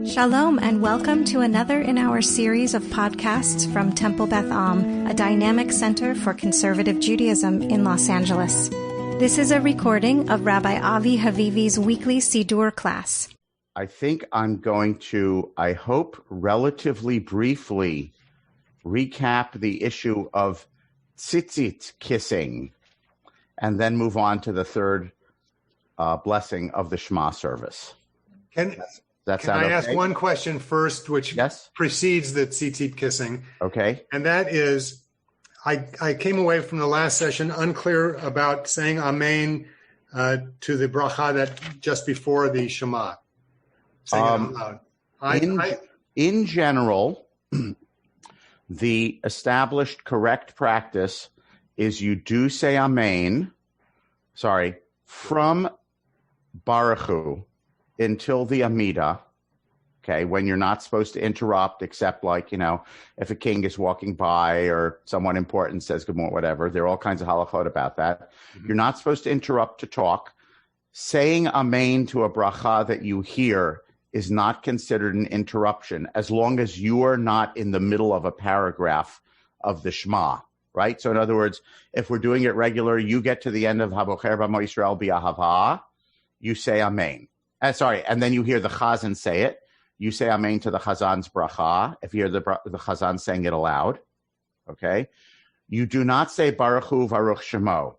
Shalom and welcome to another in our series of podcasts from Temple Beth a dynamic center for conservative Judaism in Los Angeles. This is a recording of Rabbi Avi Havivi's weekly Siddur class. I think I'm going to, I hope, relatively briefly recap the issue of Tzitzit kissing and then move on to the third blessing of the Shema service. Can I ask one question first, which precedes the Tzitzit kissing? Okay. And that is, I came away from the last session unclear about saying Amen to the bracha that just before the Shema. Saying it out loud. In general, the established correct practice is you do say Amen, from Baruch Hu until the Amidah, okay, when you're not supposed to interrupt except if a king is walking by or someone important says good morning, whatever. There are all kinds of halachot about that. Mm-hmm. You're not supposed to interrupt to talk. Saying Amen to a bracha that you hear is not considered an interruption as long as you are not in the middle of a paragraph of the Shema, right? So in other words, if we're doing it regular, you get to the end of Habocher B'Amo Yisrael B'Ahava, you say Amen. And then you hear the Chazan say it. You say Amen to the Chazan's bracha, if you hear the Chazan saying it aloud, okay? You do not say Baruch Hu Baruch Shemo.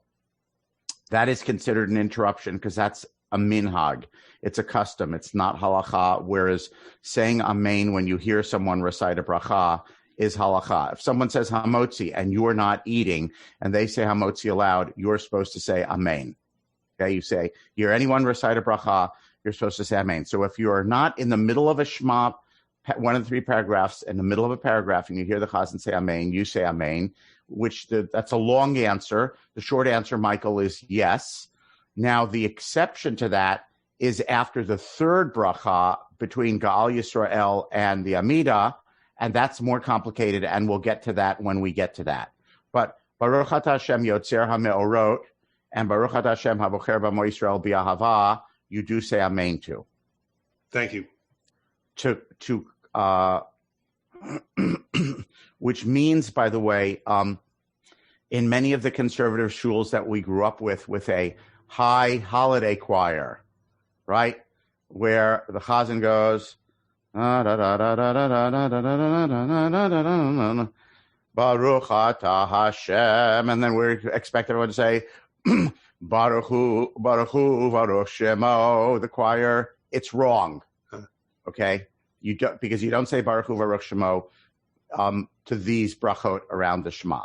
That is considered an interruption because that's a minhag. It's a custom. It's not halacha, whereas saying Amen when you hear someone recite a bracha is halacha. If someone says Hamotzi and you are not eating and they say Hamotzi aloud, you're supposed to say Amen. Okay, you hear anyone recite a bracha, you're supposed to say Amen. So if you are not in the middle of a Shema, one of the three paragraphs, in the middle of a paragraph, and you hear the Chazan say Amen, you say Amen, that's a long answer. The short answer, Michael, is yes. Now, the exception to that is after the third bracha between Ga'al Yisrael and the Amidah, and that's more complicated, and we'll get to that when we get to that. But Baruch Atah Hashem Yotzer HaMeorot and Baruch Atah Hashem Habocher B'Amo Yisrael B'Ahava, you do say Amen to. Thank you. Which means, by the way, in many of the conservative shuls that we grew up with a high holiday choir, right, where the Chazan goes, Baruch Atah Hashem, and then we expect everyone to say, Baruch Hu, Baruch Shemo, the choir. It's wrong, okay? Because you don't say Baruch Hu, Baruch Shemo to these brachot around the Shema,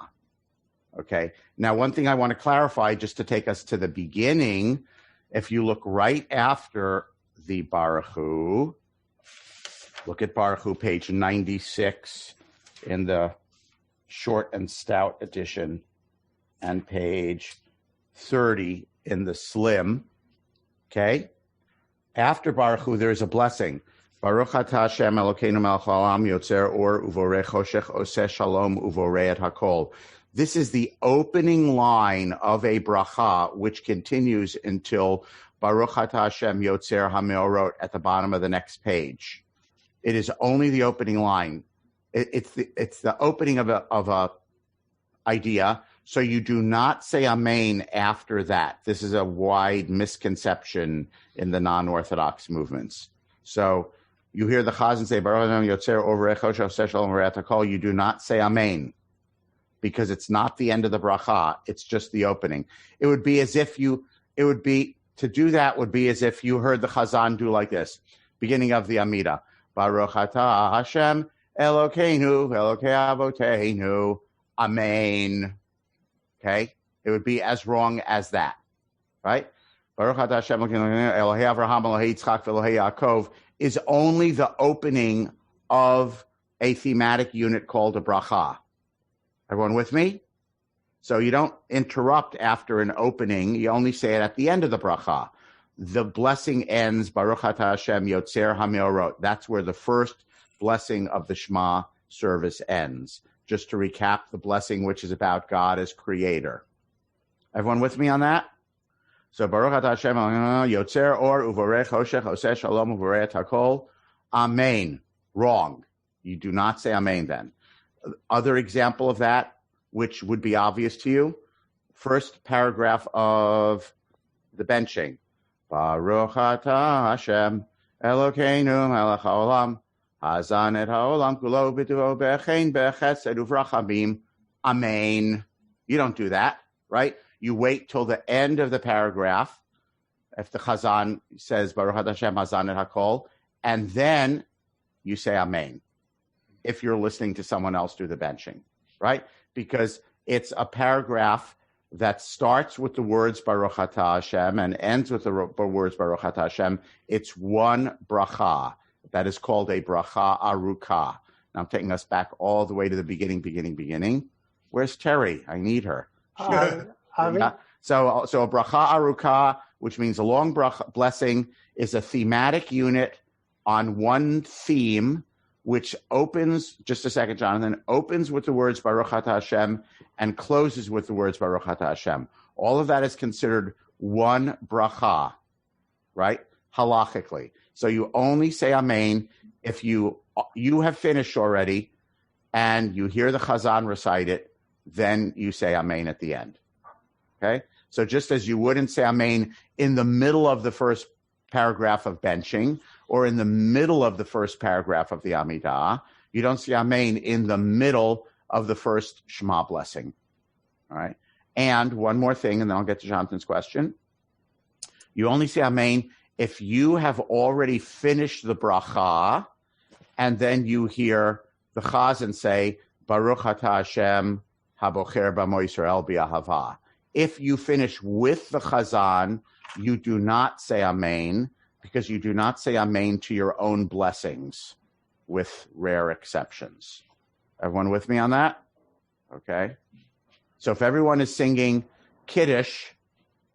okay? Now, one thing I want to clarify, just to take us to the beginning, if you look right after the Baruch Hu, look at Baruch Hu, page 96 in the short and stout edition, and page 30 in the slim, okay? After Baruch Hu, there is a blessing. Baruch Atah Hashem Elokeinu melech haolam yotzer or uvorei choshech oseh shalom uvorei et hakol. This is the opening line of a bracha, which continues until Baruch Atah Hashem Yotzer HaMeorot at the bottom of the next page. It is only the opening line. It's the opening of a idea. So you do not say Amen after that. This is a wide misconception in the non-Orthodox movements. So you hear the Chazan say Baruch Hashem Yotzer Uvorei Choshech Oseh Shalom Uvorei et hakol. You do not say Amen, because it's not the end of the bracha, it's just the opening. To do that would be as if you heard the Chazan do like this, beginning of the Amidah. Baruch Atah Hashem Elokeinu Elokei Avoteinu. Amen. Okay? It would be as wrong as that, right? Baruch Atah Hashem Elohei Avraham Elohei Yitzchak Elohei Yaakov is only the opening of a thematic unit called a bracha. Everyone with me? So you don't interrupt after an opening. You only say it at the end of the bracha. The blessing ends, Baruch Atah Hashem Yotzer HaMeorot. That's where the first blessing of the Shema service ends. Just to recap, the blessing which is about God as creator. Everyone with me on that? So Baruch Atah Hashem Yotzer Or Uvorei Choshech Oseh Shalom Uvorei et Hakol. Amen. Wrong. You do not say Amen then. Other example of that, which would be obvious to you, first paragraph of the benching. Baruch atah Hashem Elokeinu melech haolam hazan et haolam kulo b'tuvo b'chein b'chesed u'vrachamim. Amen. You don't do that, right? You wait till the end of the paragraph, if the Chazan says Baruch atah Hashem hazan et hakol, and then you say Amen. If you're listening to someone else do the benching, right? Because it's a paragraph that starts with the words Baruch atah Hashem and ends with the words Baruch atah Hashem. It's one bracha. That is called a bracha aruka. Now I'm taking us back all the way to the beginning. Where's Terry? I need her. So a bracha aruka, which means a long blessing, is a thematic unit on one theme, which opens, just a second, Jonathan, opens with the words Baruch atah Hashem and closes with the words Baruch atah Hashem. All of that is considered one bracha, right? Halachically. So you only say Amen if you have finished already and you hear the Chazan recite it, then you say Amen at the end. Okay? So just as you wouldn't say Amen in the middle of the first paragraph of benching, or in the middle of the first paragraph of the Amidah, you don't say Amen in the middle of the first Shema blessing. All right? And one more thing, and then I'll get to Jonathan's question. You only say Amen if you have already finished the bracha, and then you hear the Chazan say, Baruch atah Hashem habocher b'amo Yisrael b'ahava. If you finish with the Chazan, you do not say Amen, because you do not say Amen to your own blessings, with rare exceptions. Everyone with me on that? Okay. So if everyone is singing Kiddush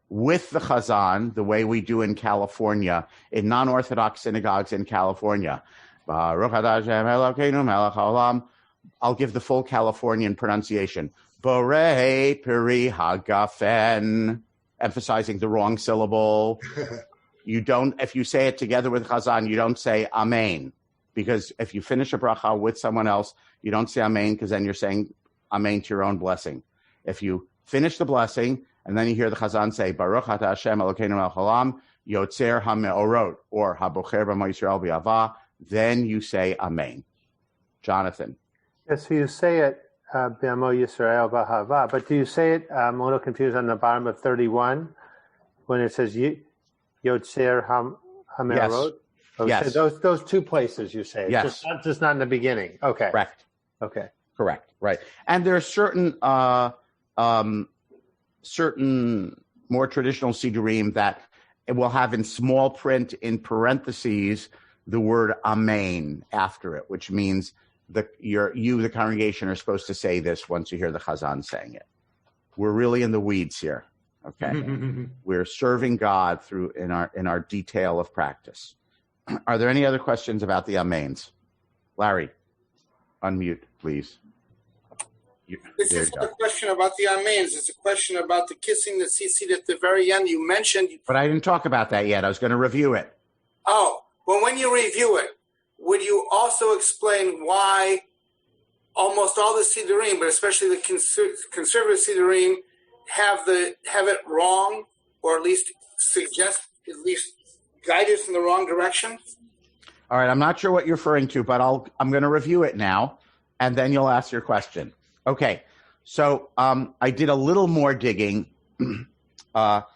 with the Chazan, the way we do in California, in non-Orthodox synagogues in California, Baruch atah Hashem Elokeinu melech haolam, I'll give the full Californian pronunciation. Borei peri hagafen, emphasizing the wrong syllable. You don't, if you say it together with Chazan, you don't say Amen. Because if you finish a bracha with someone else, you don't say Amen, because then you're saying Amen to your own blessing. If you finish the blessing, and then you hear the Chazan say, Baruch atah Hashem Elokeinu melech haolam, Yotzer HaMeorot, or Habocher b'amo Yisrael b'ahava, then you say Amen. Jonathan. Yes, so you say it, b'amo Yisrael b'ahava, but do you say it, I'm a little confused on the bottom of 31, when it says Yotzer HaMeorot? Yes. Okay, yes. So those two places you say. Yes. Just not in the beginning. Okay. Correct. Okay. Correct. Right. And there are certain more traditional Siddurim that it will have in small print in parentheses the word Amen after it, which means the congregation, are supposed to say this once you hear the Chazan saying it. We're really in the weeds here. Okay. We're serving God through in our detail of practice. Are there any other questions about the Amens? Larry, unmute, please. This is not a question about the Amens. It's a question about the kissing the Tzitzit at the very end. You mentioned... But I didn't talk about that yet. I was going to review it. Oh, well, when you review it, would you also explain why almost all the Siddurim, but especially the conservative Siddurim, have it wrong, or at least guide us in the wrong direction? All right, I'm not sure what you're referring to, but I'm going to review it now, and then you'll ask your question. Okay, so I did a little more digging. So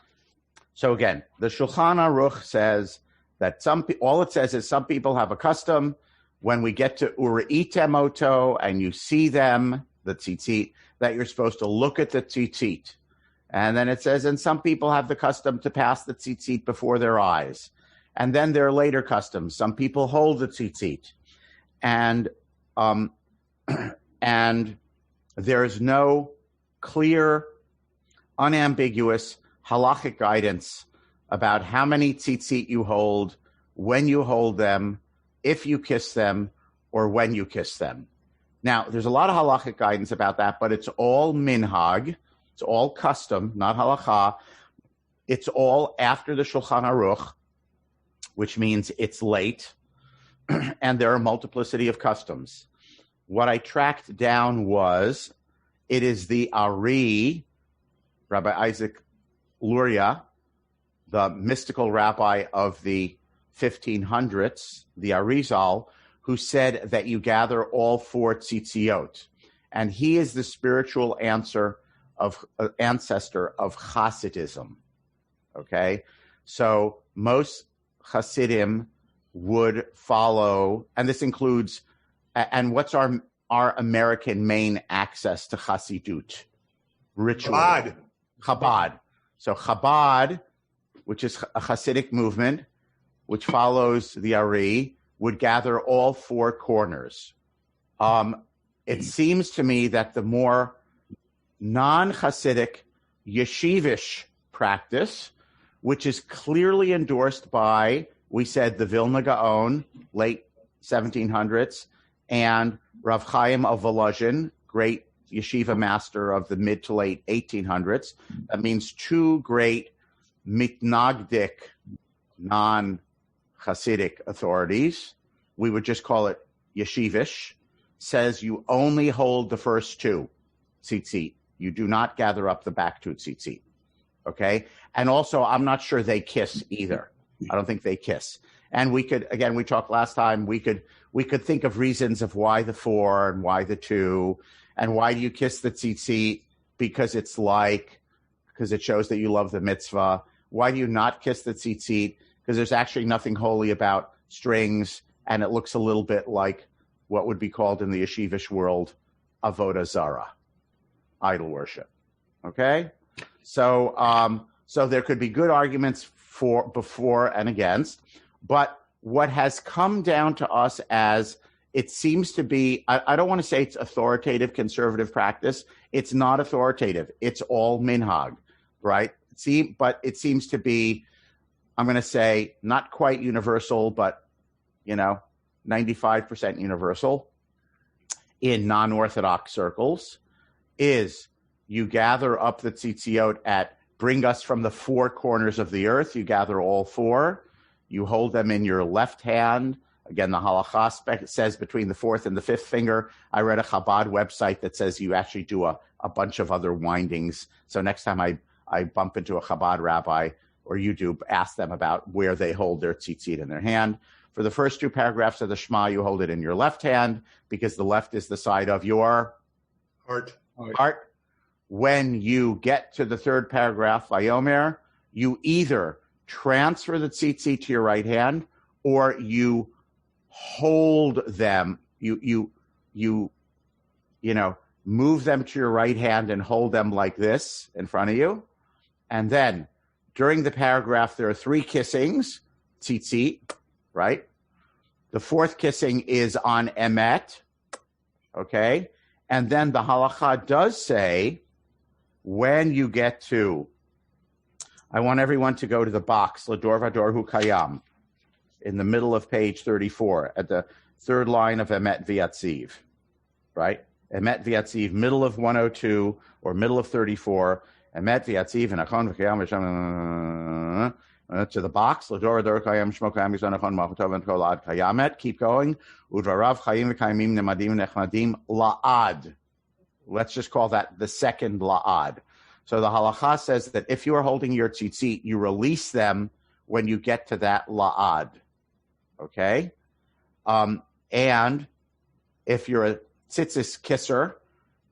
again, the Shulchan Aruch says that all it says is some people have a custom when we get to Uri'item Oto and you see them, the tzitzit, that you're supposed to look at the tzitzit. And then it says, and some people have the custom to pass the tzitzit before their eyes. And then there are later customs. Some people hold the tzitzit. And there's no clear, unambiguous halachic guidance about how many tzitzit you hold, when you hold them, if you kiss them, or when you kiss them. Now, there's a lot of halachic guidance about that, but it's all minhag. It's all custom, not halacha. It's all after the Shulchan Aruch, which means it's late. and there are a multiplicity of customs. What I tracked down was, it is the Ari, Rabbi Isaac Luria, the mystical rabbi of the 1500s, the Arizal, who said that you gather all 4 tzitziot. And he is the spiritual ancestor of Hasidism. Okay? So most Hasidim would follow, and this includes, and what's our American main access to Hasidut? Ritual. Chabad. So Chabad, which is a Hasidic movement, which follows the Ari, would gather all 4 corners. It seems to me that the more non-Hasidic yeshivish practice, which is clearly endorsed by, we said, the Vilna Gaon, late 1700s, and Rav Chaim of Volozhin, great yeshiva master of the mid to late 1800s. That means 2 great mitnagdik, non-Hasidic authorities. We would just call it yeshivish. Says you only hold the first 2 tzitzit. You do not gather up the back 2 tzitzit. Okay? And also, I'm not sure they kiss either. I don't think they kiss. And we could, again, we talked last time, we could think of reasons of why the 4 and why the 2, and why do you kiss the tzitzit? Because it shows that you love the mitzvah. Why do you not kiss the tzitzit? Because there's actually nothing holy about strings, and it looks a little bit like what would be called in the yeshivish world avodah zarah, idol worship. Okay? So there could be good arguments for, before, and against, but what has come down to us as, it seems to be, I don't want to say it's authoritative conservative practice. It's not authoritative. It's all minhag, right? But it seems to be, I'm going to say, not quite universal, but, 95% universal in non-Orthodox circles, is you gather up the tzitziot bring us from the 4 corners of the earth. You gather all 4. You hold them in your left hand. Again, the halacha says between the 4th and the 5th finger. I read a Chabad website that says you actually do a bunch of other windings. So next time I bump into a Chabad rabbi, or you do, ask them about where they hold their tzitzit in their hand. For the first 2 paragraphs of the Shema, you hold it in your left hand, because the left is the side of your heart. When you get to the 3rd paragraph, Vayomer, you either transfer the tzitzit to your right hand, or you hold them. You move them to your right hand and hold them like this in front of you. And then during the paragraph, there are 3 kissings, tzitzit, right? The 4th kissing is on emet, okay? And then the halacha does say, when you get to, I want everyone to go to the box, Lador Vador Hu Kayam, in the middle of page 34, at the 3rd line of Emet V'Yatziv, right? Emet V'Yatziv, middle of 102, or middle of 34, Emet V'Yatziv, and Achon V'Kayam, to the box, Lador Vador Kayam, Shmo Kayam, Yizan Achon Machotov, and Kolad Kayamet, keep going, Udvarav Chayim V'Kayimim Nemadim Nechmadim La'ad. Let's just call that the 2nd la'ad. So the halacha says that if you are holding your tzitzit, you release them when you get to that la'ad. Okay? And if you're a tzitzis kisser,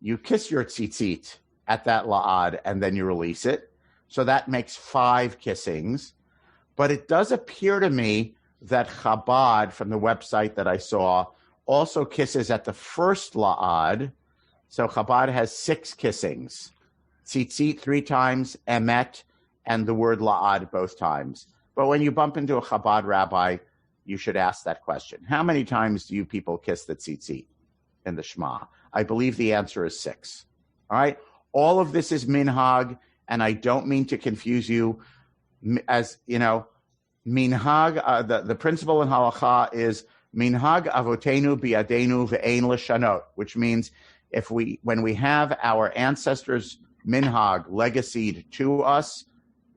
you kiss your tzitzit at that la'ad and then you release it. So that makes 5 kissings. But it does appear to me that Chabad, from the website that I saw, also kisses at the 1st la'ad. So Chabad has 6 kissings. Tzitzit 3 times, emet, and the word la'ad both times. But when you bump into a Chabad rabbi, you should ask that question. How many times do you people kiss the tzitzit in the Shema? I believe the answer is 6. All right? All of this is minhag, and I don't mean to confuse you. As, minhag, the principle in halacha is minhag avotenu biadenu ve'ein l'shanot, which means when we have our ancestors' minhag legacied to us,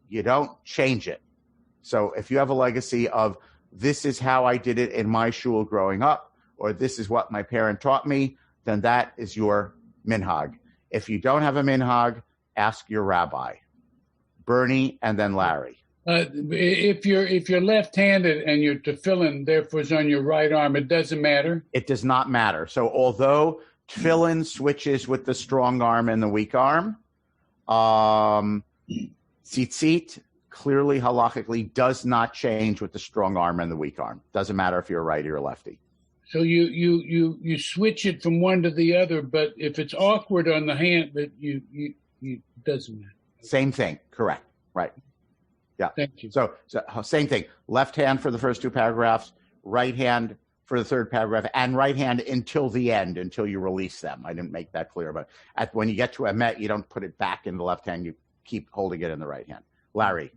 you don't change it. So if you have a legacy of this is how I did it in my shul growing up, or this is what my parent taught me, then that is your minhag. If you don't have a minhag, ask your rabbi. Bernie and then Larry. If you're left-handed and your tefillin therefore is on your right arm, it doesn't matter? It does not matter. So although tefillin switches with the strong arm and the weak arm, tzitzit clearly halachically does not change with the strong arm and the weak arm. Doesn't matter if you're a righty or lefty. So you switch it from one to the other, but if it's awkward on the hand, that you doesn't matter. Same thing, correct, right? Yeah. Thank you. So same thing. Left hand for the first two paragraphs, right hand for the third paragraph, and right hand until the end, until you release them. I didn't make that clear, but when you get to emet, you don't put it back in the left hand. You keep holding it in the right hand. Larry.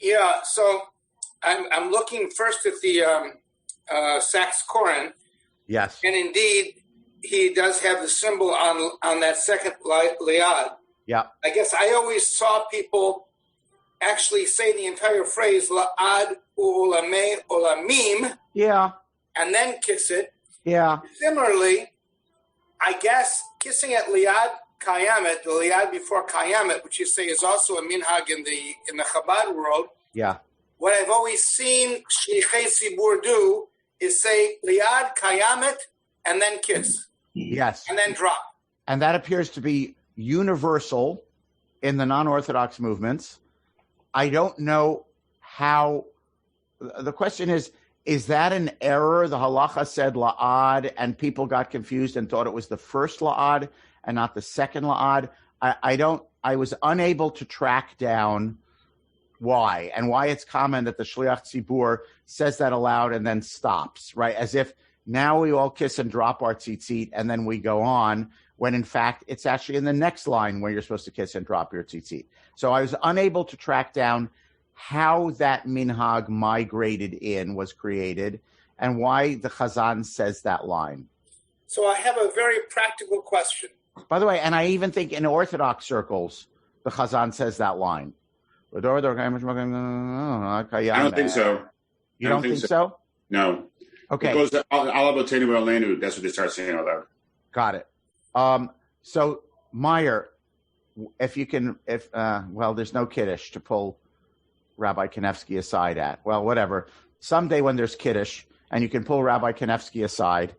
Yeah. So I'm looking first at the Sax Koran. Yes. And indeed, he does have the symbol on that second liad. Yeah. I guess I always saw people actually say the entire phrase la'ad u'olamei olamim. Yeah. And then kiss it. Yeah. Similarly, I guess kissing at liad kayamet, the liad before kayamet, which you say is also a minhag in the Chabad world. Yeah. What I've always seen shlichei tzibur do is say liad kayamet and then kiss. Yes. And then drop. And that appears to be universal in the non-Orthodox movements. I don't know how. The question is that an error? The halacha said la'ad, and people got confused and thought it was the first la'ad and not the second la'ad. I was unable to track down why, and why it's common that the shliach tzibur says that aloud and then stops, right? As if now we all kiss and drop our tzitzit and then we go on, when in fact it's actually in the next line where you're supposed to kiss and drop your tzitzit. So I was unable to track down how that minhag was created, and why the Chazan says that line. So I have a very practical question. By the way, and I even think in Orthodox circles, the Chazan says that line. I don't think so. You don't think so? No. Okay. It goes to Alabotenu Elenu. That's what they start saying all that. Got it. So Meyer, if you can, there's no Kiddush to pull Rabbi Kanevsky aside at. Well, whatever. Someday when there's Kiddush and you can pull Rabbi Kanevsky aside,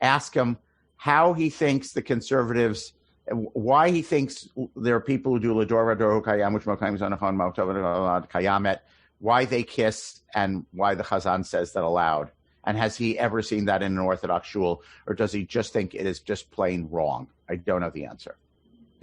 ask him how he thinks the conservatives, why he thinks there are people who do L'dor V'dor Kayam, which Mokayim Zanachon Ma'otov Kayamet, why they kiss and why the Chazan says that aloud. And has he ever seen that in an Orthodox shul, or does he just think it is just plain wrong? I don't know the answer.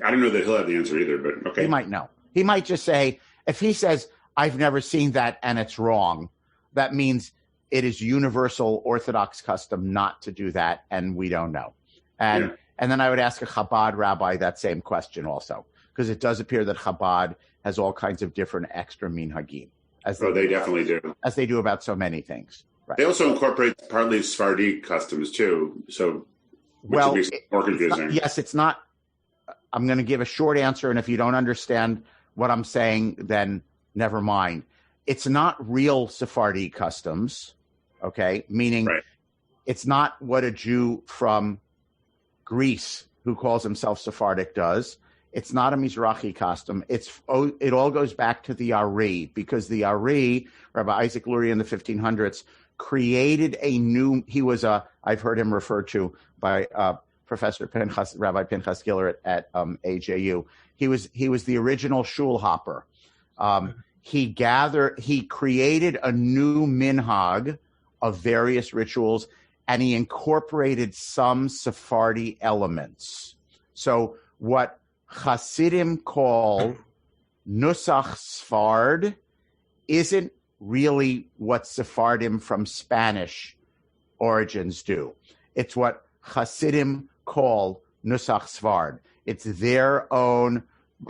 I don't know that he'll have the answer either, but okay. He might know. He might just say, if he says, I've never seen that and it's wrong, that means it is universal Orthodox custom not to do that, and we don't know. And then I would ask a Chabad rabbi that same question also, because it does appear that Chabad has all kinds of different extra minhagim. They definitely do. As they do about so many things. Right. They also incorporate partly Sephardi customs too, so which makes it more confusing. It's not. I'm going to give a short answer, and if you don't understand what I'm saying, then never mind. It's not real Sephardi customs, okay? Meaning it's not what a Jew from Greece who calls himself Sephardic does. It's not a Mizrahi custom. It all goes back to the Ari, because the Ari, Rabbi Isaac Lurie in the 1500s, created a new, I've heard him referred to by Professor Rabbi Pinchas Giller at AJU. He was the original shul hopper. He created a new minhag of various rituals, and he incorporated some Sephardi elements. So what Hasidim call Nusach Sfard isn't really what Sephardim from Spanish origins do. It's what Hasidim call Nusach Sfard. It's their own,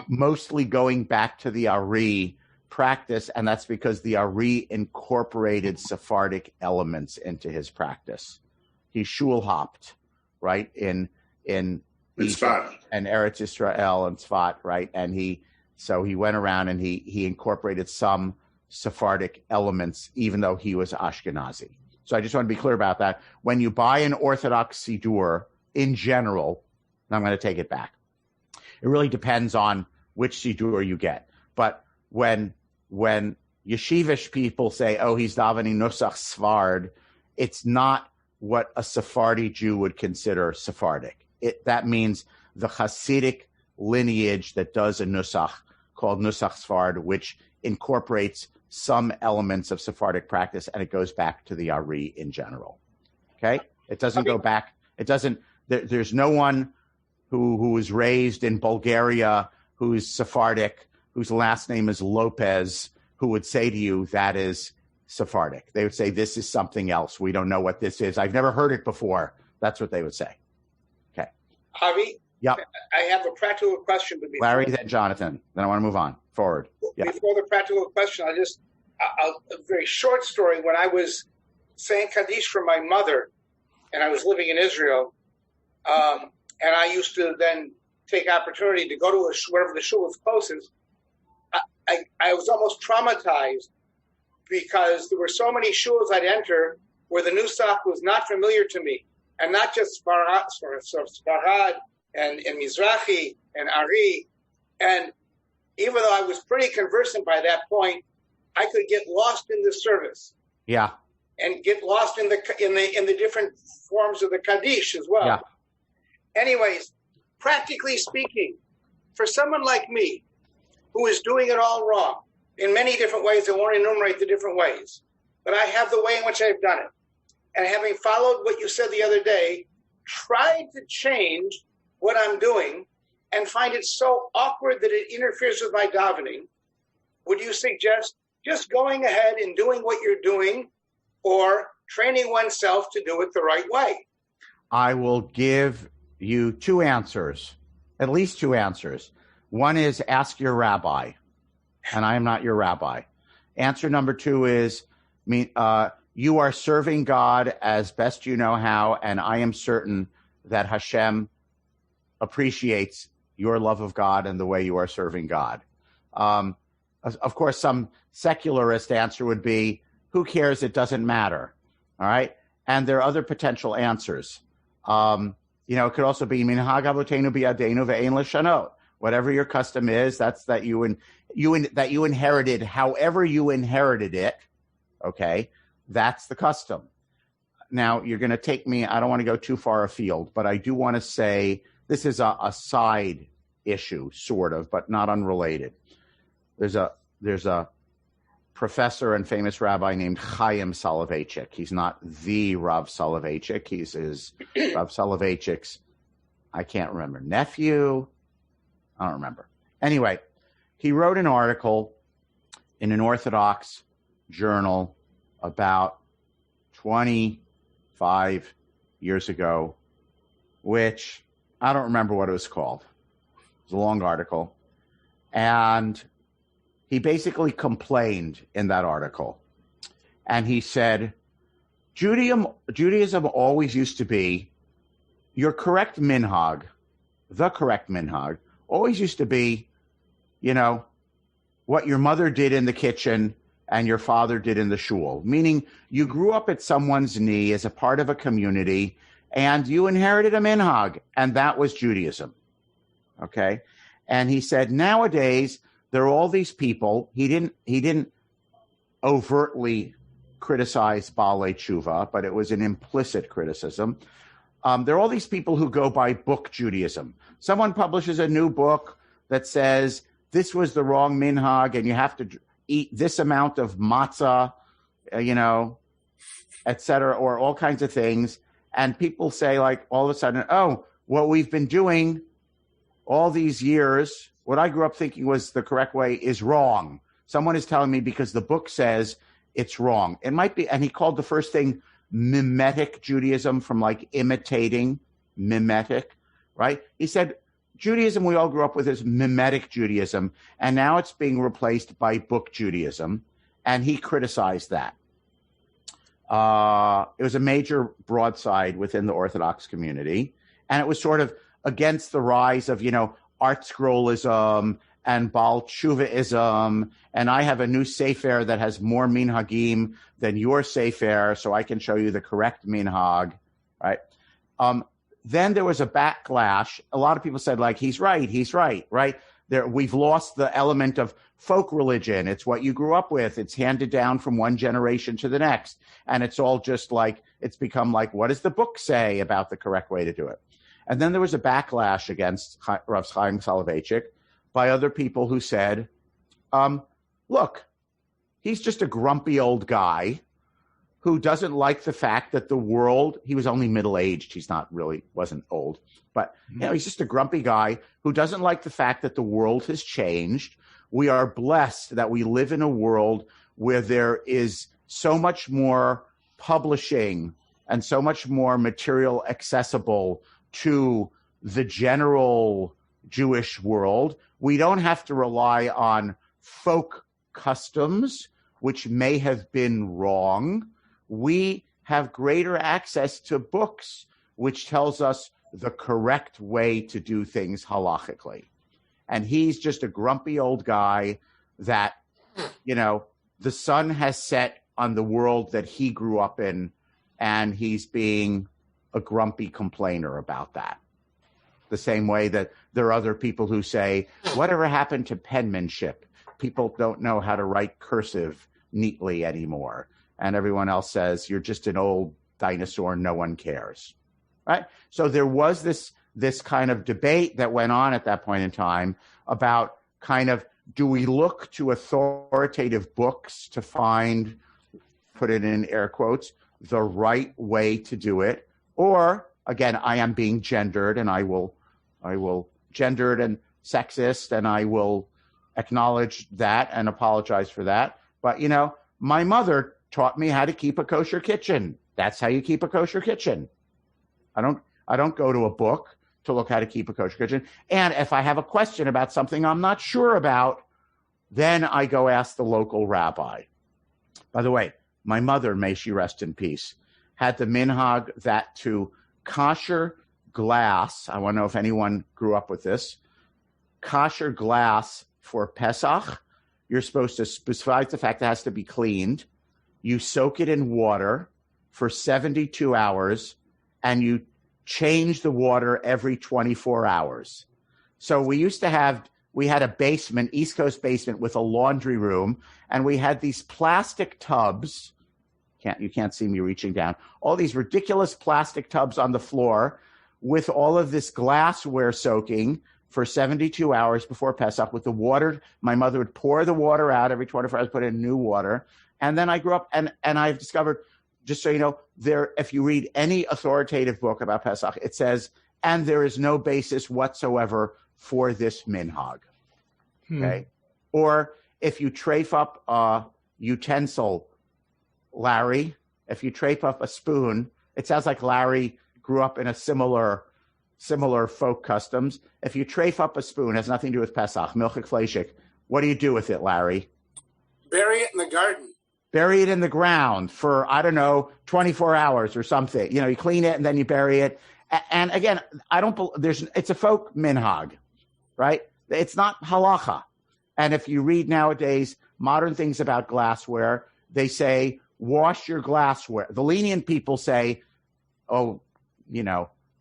mostly going back to the Ari practice, and that's because the Ari incorporated Sephardic elements into his practice. He shul hopped, right, in Egypt and Eretz Israel and Tzfat, right, and he went around and he incorporated some Sephardic elements, even though he was Ashkenazi. So I just want to be clear about that. When you buy an Orthodox Siddur, in general, and I'm going to take it back, it really depends on which Siddur you get. But when yeshivish people say, oh, he's davening Nusach Sfard, it's not what a Sephardi Jew would consider Sephardic. That means the Hasidic lineage that does a Nusach called Nusach Sfard, which incorporates some elements of Sephardic practice, and it goes back to the Ari in general. Okay? It doesn't go back. It doesn't, there's no one who was raised in Bulgaria who's Sephardic, whose last name is Lopez, who would say to you that is Sephardic. They would say, this is something else. We don't know what this is. I've never heard it before. That's what they would say. Okay. Javi? Yep. I have a practical question. But Larry, then Jonathan. Then I want to move on. Forward. Yep. Before the practical question, a very short story. When I was saying Kaddish for my mother, and I was living in Israel, and I used to then take opportunity to go to wherever the shul was closest, I was almost traumatized because there were so many shuls I'd enter where the Nusach was not familiar to me, and not just Sfarad and Mizrahi and Ari. And even though I was pretty conversant by that point, I could get lost in the service. Yeah. And get lost in the different forms of the Kaddish as well. Yeah. Anyways, practically speaking, for someone like me who is doing it all wrong in many different ways, I won't enumerate the different ways, but I have the way in which I've done it. And having followed what you said the other day, tried to change what I'm doing and find it so awkward that it interferes with my davening, would you suggest just going ahead and doing what you're doing, or training oneself to do it the right way? I will give you two answers, at least two answers. One is ask your rabbi, and I am not your rabbi. Answer number two is, you are serving God as best you know how, and I am certain that Hashem appreciates your love of God and the way you are serving God. Of course, some secularist answer would be, who cares? It doesn't matter. All right. And there are other potential answers. It could also be, whatever your custom is, that's that you inherited, however you inherited it. Okay. That's the custom. Now you're going to take me, I don't want to go too far afield, but I do want to say this is a side issue, sort of, but not unrelated. There's a professor and famous rabbi named Chaim Soloveitchik. He's not the Rav Soloveitchik. He's his Rav Soloveitchik's, I can't remember, nephew. I don't remember. Anyway, he wrote an article in an Orthodox journal about 25 years ago, which I don't remember what it was called. It was a long article. And he basically complained in that article. And he said, Judaism always used to be, your correct minhag, the correct minhag, always used to be, what your mother did in the kitchen and your father did in the shul. Meaning you grew up at someone's knee as a part of a community and you inherited a minhag, and that was Judaism. Okay? And he said, nowadays, there are all these people. He didn't overtly criticize Baalei Tshuva, but it was an implicit criticism. There are all these people who go by book Judaism. Someone publishes a new book that says this was the wrong minhag, and you have to eat this amount of matzah, et cetera, or all kinds of things. And people say, like, all of a sudden, oh, what we've been doing all these years, what I grew up thinking was the correct way, is wrong. Someone is telling me because the book says it's wrong. It might be, and he called the first thing mimetic Judaism, from like imitating, mimetic, right? He said, Judaism we all grew up with is mimetic Judaism, and now it's being replaced by book Judaism, and he criticized that. It was a major broadside within the Orthodox community, and it was sort of against the rise of, art scrollism and Baal Tshuvaism, and I have a new Sefer that has more minhagim than your Sefer, so I can show you the correct minhag, right? Then there was a backlash. A lot of people said, like, he's right, right? We've lost the element of folk religion. It's what you grew up with. It's handed down from one generation to the next. And it's all just like, it's become like, what does the book say about the correct way to do it? And then there was a backlash against Rav Chaim Soloveitchik by other people who said, look, he's just a grumpy old guy who doesn't like the fact that the world, he was only middle-aged. He's not really, wasn't old, but he's just a grumpy guy who doesn't like the fact that the world has changed. We are blessed that we live in a world where there is so much more publishing and so much more material accessible to the general Jewish world. We don't have to rely on folk customs, which may have been wrong. We have greater access to books, which tells us the correct way to do things halachically. And he's just a grumpy old guy that, the sun has set on the world that he grew up in, and he's being a grumpy complainer about that. The same way that there are other people who say, whatever happened to penmanship? People don't know how to write cursive neatly anymore. And everyone else says, you're just an old dinosaur, no one cares, right? So there was this kind of debate that went on at that point in time about kind of, do we look to authoritative books to find, put it in air quotes, the right way to do it? Or, again, I am being gendered, and I will gendered and sexist, and I will acknowledge that and apologize for that. But, my mother taught me how to keep a kosher kitchen. That's how you keep a kosher kitchen. I don't go to a book to look how to keep a kosher kitchen. And if I have a question about something I'm not sure about, then I go ask the local rabbi. By the way, my mother, may she rest in peace, had the minhag that to kosher glass, I want to know if anyone grew up with this, kosher glass for Pesach, you're supposed to, besides the fact it has to be cleaned, you soak it in water for 72 hours, and you change the water every 24 hours. So we had a basement, East Coast basement, with a laundry room, and we had these plastic tubs. You can't see me reaching down. All these ridiculous plastic tubs on the floor with all of this glassware soaking for 72 hours before Pesach with the water. My mother would pour the water out every 24 hours, put in new water. And then I grew up, and I've discovered, just so you know, if you read any authoritative book about Pesach, it says, and there is no basis whatsoever for this minhag. Okay? Or if you trafe up a utensil, Larry, if you trafe up a spoon, it sounds like Larry grew up in a similar folk customs. If you trafe up a spoon, it has nothing to do with Pesach, milchik fleishik, what do you do with it, Larry? Bury it in the garden. Bury it in the ground for, 24 hours or something. You clean it and then you bury it. And again, it's a folk minhag, right? It's not halacha. And if you read nowadays modern things about glassware, they say, wash your glassware. The lenient people say, but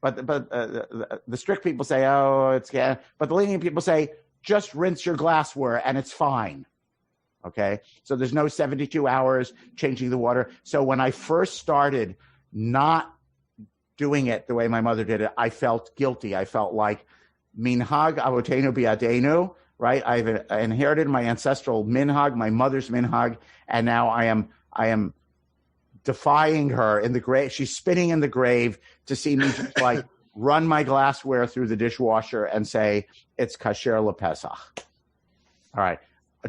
the strict people say, but the lenient people say, just rinse your glassware and it's fine. Okay, so there's no 72 hours changing the water. So when I first started not doing it the way my mother did it, I felt guilty. I felt like minhag avotenu biadenu, right? I inherited my ancestral minhag, my mother's minhag, and now I am defying her in the grave. She's spinning in the grave to see me just like run my glassware through the dishwasher and say it's kasher lepesach. All right.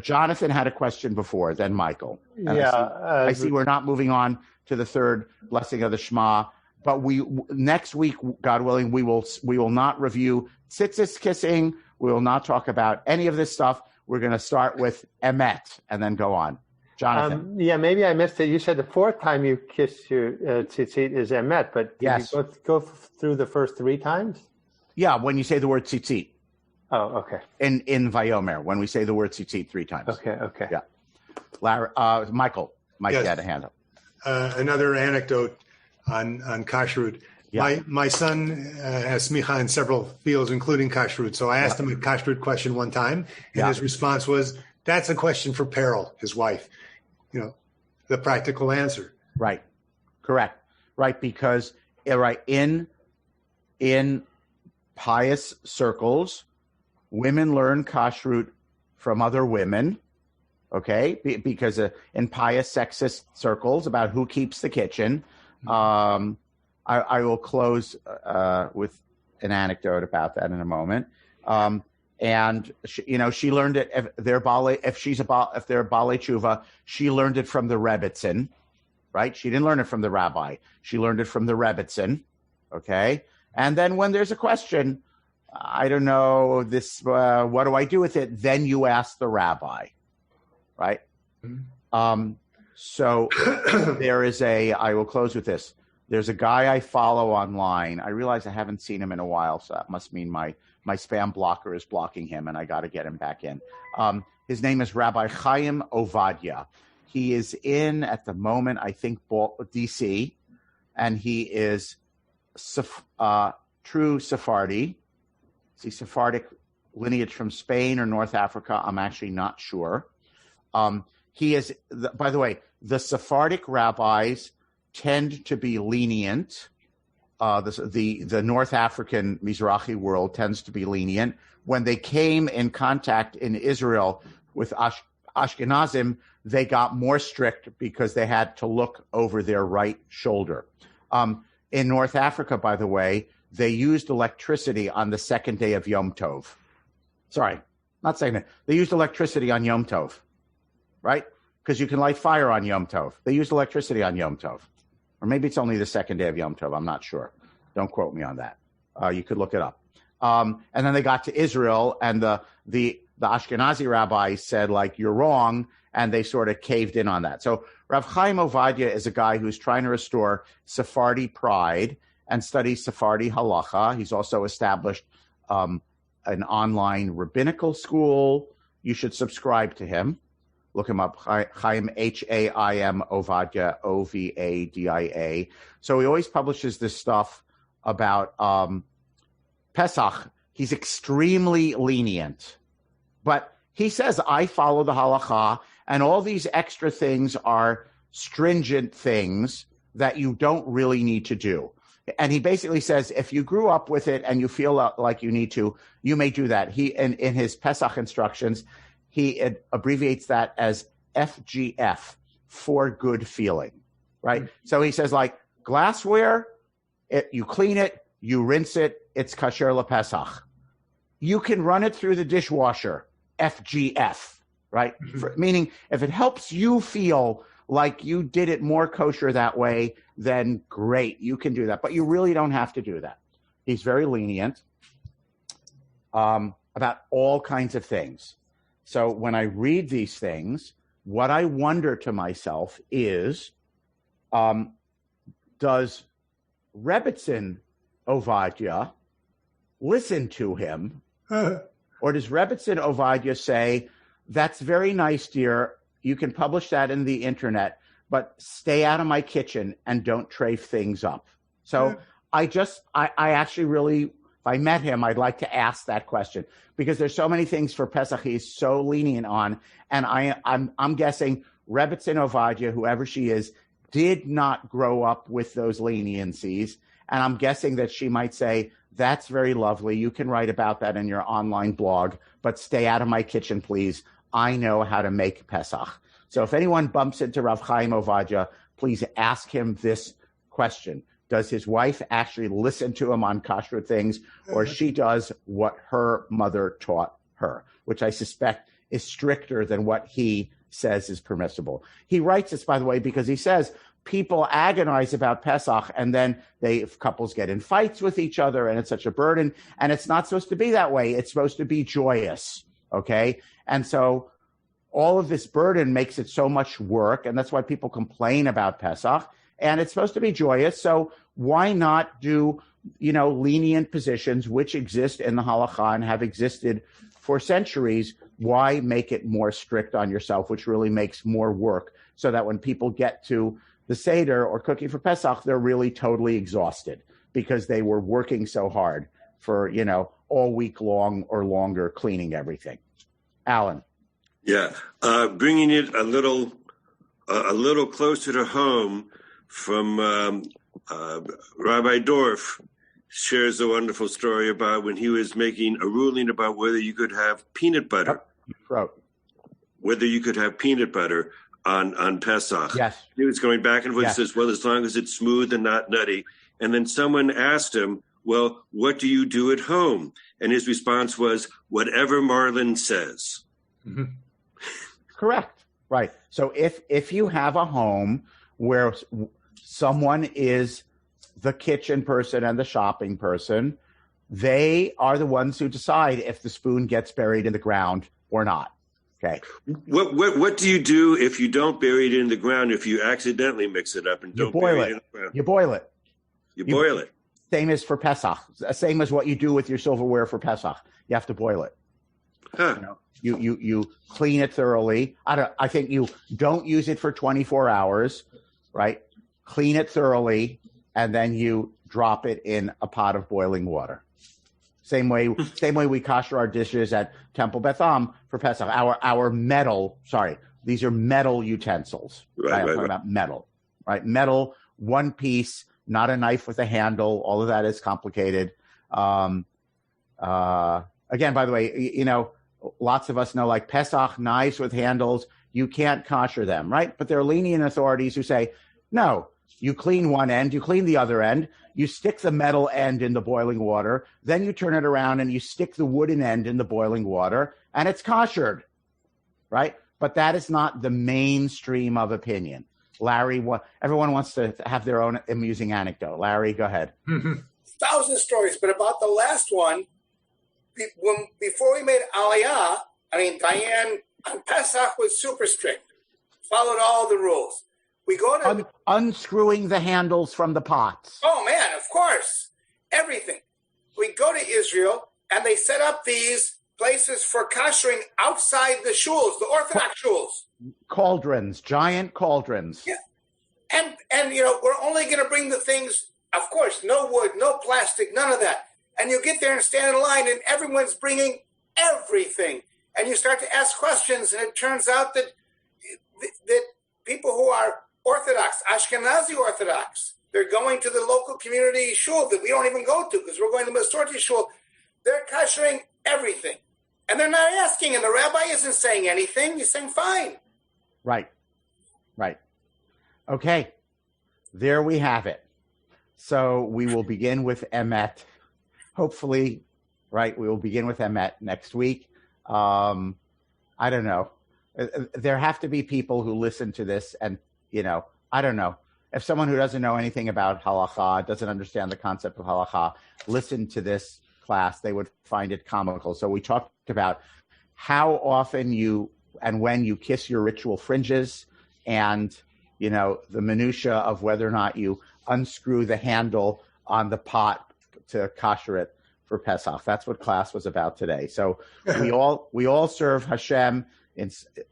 Jonathan had a question before, then Michael. And I see we're not moving on to the third blessing of the Shema, but next week, God willing, we will not review tzitzit kissing. We will not talk about any of this stuff. We're going to start with emet and then go on. Jonathan. Maybe I missed it. You said the fourth time you kiss your tzitzit is emet, but did you go through the first three times? Yeah, when you say the word tzitzit. Oh, okay. In Vayomer, when we say the word tzitzit 3 times. Okay. Yeah. Larry, Michael Yes. had a hand up. Another anecdote on kashrut. Yeah. My son has smicha in several fields, including kashrut. So I asked him a kashrut question one time, and his response was, "That's a question for Peril, his wife." The practical answer. Right. Correct. Right, because in pious circles, women learn kashrut from other women. Okay, because in pious sexist circles about who keeps the kitchen. I will close with an anecdote about that in a moment. And she learned it. If they're balei tshuva, she learned it from the Rebbitzin, right? She didn't learn it from the rabbi. She learned it from the Rebbitzin. Okay, and then when there's a question, I don't know this. What do I do with it? Then you ask the rabbi, right? So there is I will close with this. There's a guy I follow online. I realize I haven't seen him in a while, so that must mean my spam blocker is blocking him, and I got to get him back in. His name is Rabbi Chaim Ovadia. He is in, at the moment, I think, D.C., and he is true Sephardi. Is he Sephardic lineage from Spain or North Africa? I'm actually not sure. He is, by the way, the Sephardic rabbis tend to be lenient. The North African Mizrahi world tends to be lenient. When they came in contact in Israel with Ashkenazim, they got more strict because they had to look over their right shoulder. In North Africa, by the way, they used electricity on the second day of Yom Tov. Sorry, not saying that. They used electricity on Yom Tov, right? Because you can light fire on Yom Tov. They used electricity on Yom Tov. Or maybe it's only the second day of Yom Tov. I'm not sure. Don't quote me on that. You could look it up. And then they got to Israel, and the Ashkenazi rabbis said, you're wrong, and they sort of caved in on that. So Rav Chaim Ovadia is a guy who's trying to restore Sephardi pride and studies Sephardi halacha. He's also established an online rabbinical school. You should subscribe to him. Look him up, Chaim, Haim Ovadia, Ovadia. So he always publishes this stuff about Pesach. He's extremely lenient. But he says, I follow the halacha, and all these extra things are stringent things that you don't really need to do. And he basically says, if you grew up with it and you feel like you need to, you may do that. He, in his Pesach instructions, he abbreviates that as FGF, for good feeling, right? Mm-hmm. So he says, glassware, you clean it, you rinse it, it's kasher lePesach. You can run it through the dishwasher, FGF, right? Mm-hmm. Meaning, if it helps you feel like you did it more kosher that way, then great, you can do that. But you really don't have to do that. He's very lenient about all kinds of things. So when I read these things, what I wonder to myself is, does Rebbitzin Ovadia listen to him? Or does Rebbitzin Ovadia say, that's very nice, dear, you can publish that in the internet, but stay out of my kitchen and don't trafe things up? So I actually really, if I met him, I'd like to ask that question, because there's so many things for Pesach he's so lenient on, and I'm guessing Rebbitzin Ovadia, whoever she is, did not grow up with those leniencies, and I'm guessing that she might say, that's very lovely, you can write about that in your online blog, but stay out of my kitchen, please. I know how to make Pesach. So if anyone bumps into Rav Chaim Ovadia, please ask him this question. Does his wife actually listen to him on kashrut things, or she does what her mother taught her, which I suspect is stricter than what he says is permissible. He writes this, by the way, because he says people agonize about Pesach, and then couples get in fights with each other, and it's such a burden, and it's not supposed to be that way. It's supposed to be joyous, okay? And so all of this burden makes it so much work, and that's why people complain about Pesach. And it's supposed to be joyous, so why not do lenient positions which exist in the halakha and have existed for centuries. Why make it more strict on yourself, which really makes more work, so that when people get to the Seder or cooking for Pesach, they're really totally exhausted because they were working so hard for, all week long or longer cleaning everything. Alan. Yeah. Bringing it a little closer to home from Rabbi Dorf shares a wonderful story about when he was making a ruling about whether you could have peanut butter. Right. Whether you could have peanut butter on Pesach. Yes. He was going back and forth. Yes. He says, well, as long as it's smooth and not nutty. And then someone asked him, well, what do you do at home? And his response was, whatever Marlon says. Mm-hmm. Correct. Right. So if you have a home where someone is the kitchen person and the shopping person, they are the ones who decide if the spoon gets buried in the ground or not. Okay. What do you do if you don't bury it in the ground, if you accidentally mix it up and don't bury it in the ground? You boil it. You boil it. Same as for Pesach. Same as what you do with your silverware for Pesach. You have to boil it. Huh. You clean it thoroughly. I think you don't use it for 24 hours, right? Clean it thoroughly, and then you drop it in a pot of boiling water. Same way we kosher our dishes at Temple Beth Am for Pesach. Our metal, these are metal utensils. Right, I'm talking about metal, right? Metal, one piece, not a knife with a handle. All of that is complicated. Again, by the way, lots of us know, like Pesach, knives with handles, you can't kosher them, right? But there are lenient authorities who say, no, you clean one end, you clean the other end, you stick the metal end in the boiling water, then you turn it around and you stick the wooden end in the boiling water, and it's koshered, right? But that is not the mainstream of opinion. Larry, everyone wants to have their own amusing anecdote. Larry, go ahead. 1,000 stories, but about the last one, before we made Aliyah, Diane on Pesach was super strict, followed all the rules. We go to unscrewing the handles from the pots. Oh man, of course, everything. We go to Israel, and they set up these places for koshering outside the shuls, the Orthodox shuls. Cauldrons, giant cauldrons. Yeah, and we're only going to bring the things. Of course, no wood, no plastic, none of that. And you get there and stand in line, and everyone's bringing everything. And you start to ask questions, and it turns out that people who are Orthodox, Ashkenazi Orthodox, they're going to the local community shul that we don't even go to because we're going to the Masorti shul. They're koshering everything. And they're not asking, and the rabbi isn't saying anything. He's saying, fine. Right. Okay. There we have it. So we will begin with Emet. Hopefully, right, we will begin with Emet next week. I don't know. There have to be people who listen to this and, I don't know. If someone who doesn't know anything about halakha, doesn't understand the concept of halakha, listen to this class, they would find it comical. So we talked about how often you and when you kiss your ritual fringes and, the minutia of whether or not you unscrew the handle on the pot to kosher it for Pesach. That's what class was about today. So we all serve Hashem in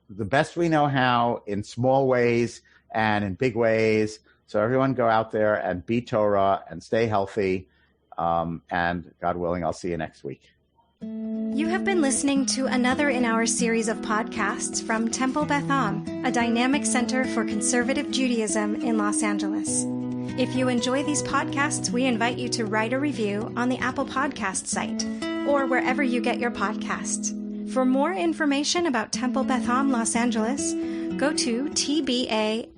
the best we know how, in small ways and in big ways. So everyone go out there and be Torah and stay healthy. And God willing, I'll see you next week. You have been listening to another in our series of podcasts from Temple Beth Am, a dynamic center for conservative Judaism in Los Angeles. If you enjoy these podcasts, we invite you to write a review on the Apple Podcast site or wherever you get your podcasts. For more information about Temple Beth Am Los Angeles, go to tbala.org.